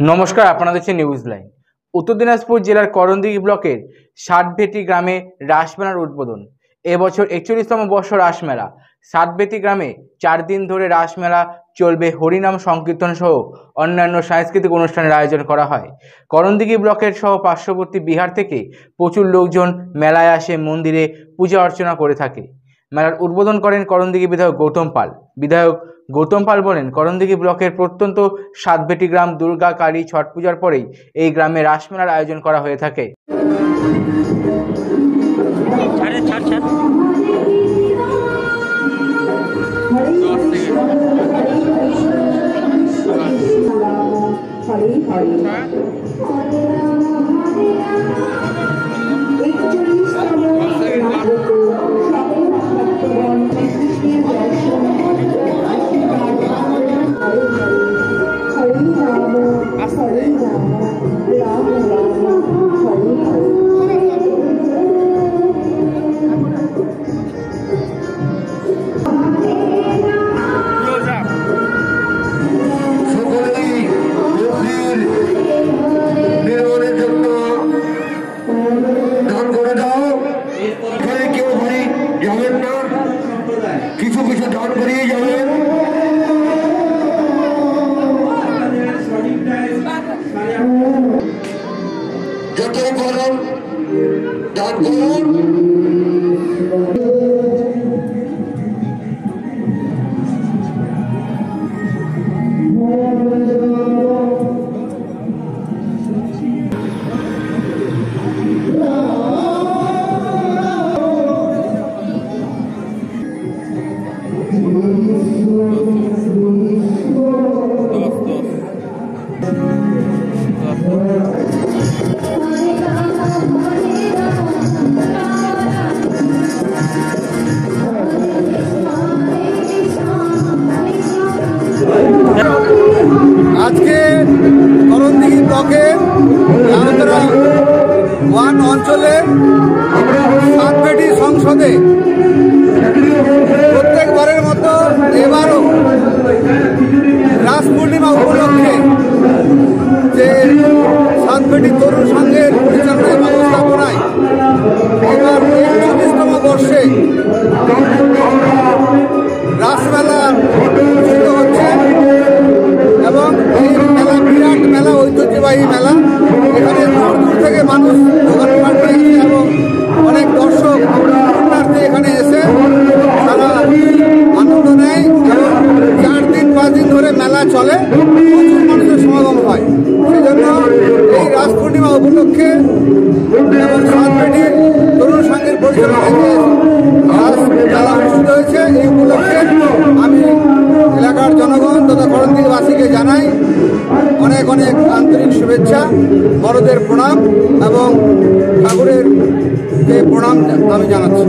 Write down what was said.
নমস্কার, আপনারা দেখছেন নিউজ লাইন। উত্তর দিনাজপুর জেলার করণদিঘি ব্লকের ষাটভেটি গ্রামে রাসমেলার উদ্বোধন। এবছর 41তম বর্ষ রাসমেলা। ষাটভেটি গ্রামে 4 দিন ধরে রাসমেলা চলবে। হরিনাম সংকীর্তন সহ অন্যান্য সাংস্কৃতিক অনুষ্ঠানের আয়োজন করা হয়। করণদিঘি ব্লকের সহ পার্শ্ববর্তী বিহার থেকে প্রচুর লোকজন মেলায় আসে, মন্দিরে পূজা অর্চনা করে থাকে। মেলার উদ্বোধন করেন করণদিঘি বিধায়ক গৌতম পাল। বিধায়ক গৌতম পাল বলেন, করণদিঘি ব্লকের প্রত্যন্ত ষাটভেটি গ্রাম দুর্গা, কালী, ছট পূজার পরেই এই গ্রামে রাসমেলার আয়োজন করা হয়ে থাকে। কিছু কিছু দান করিয়ে যাবেন। যত করুন দান করুন। আজকে করণদিঘি ব্লকের রামতরা ওয়ান অঞ্চলে ষাটভেটি সংসদে প্রত্যেকবারের মতো এবারও রাস পূর্ণিমা উপলক্ষে যে ষাটভেটি তরুণ সংঘের পরিচালনায় ব্যবস্থাপনায় এবার 41তম বর্ষে রাসমেলা অনুষ্ঠিত হচ্ছে এবং এই মেলা বিরাট মেলা, ঐতিহ্যবাহী মেলা। এখানে দূর দূর থেকে মানুষ দোকানপাট নিয়ে এবং অনেক দর্শক পুণ্যার্থী এখানে এসে তারা আনন্দ নেয় এবং 4 দিন 5 দিন ধরে মেলা চলে, প্রচুর মানুষের সমাগম হয়। সেই জন্য এই রাস পূর্ণিমা উপলক্ষে এবং ষাটভেটির তরুণ সংঘের পরিচালনায় যে রাস মেলা অনুষ্ঠিত হয়েছে, এই উপলক্ষে আমি এলাকার জনগণ তথা করণদিঘিবাসীকে জানাই অনেক অনেক আন্তরিক শুভেচ্ছা, বড়দের প্রণাম এবং ঠাকুরের যে প্রণাম আমি জানাচ্ছি।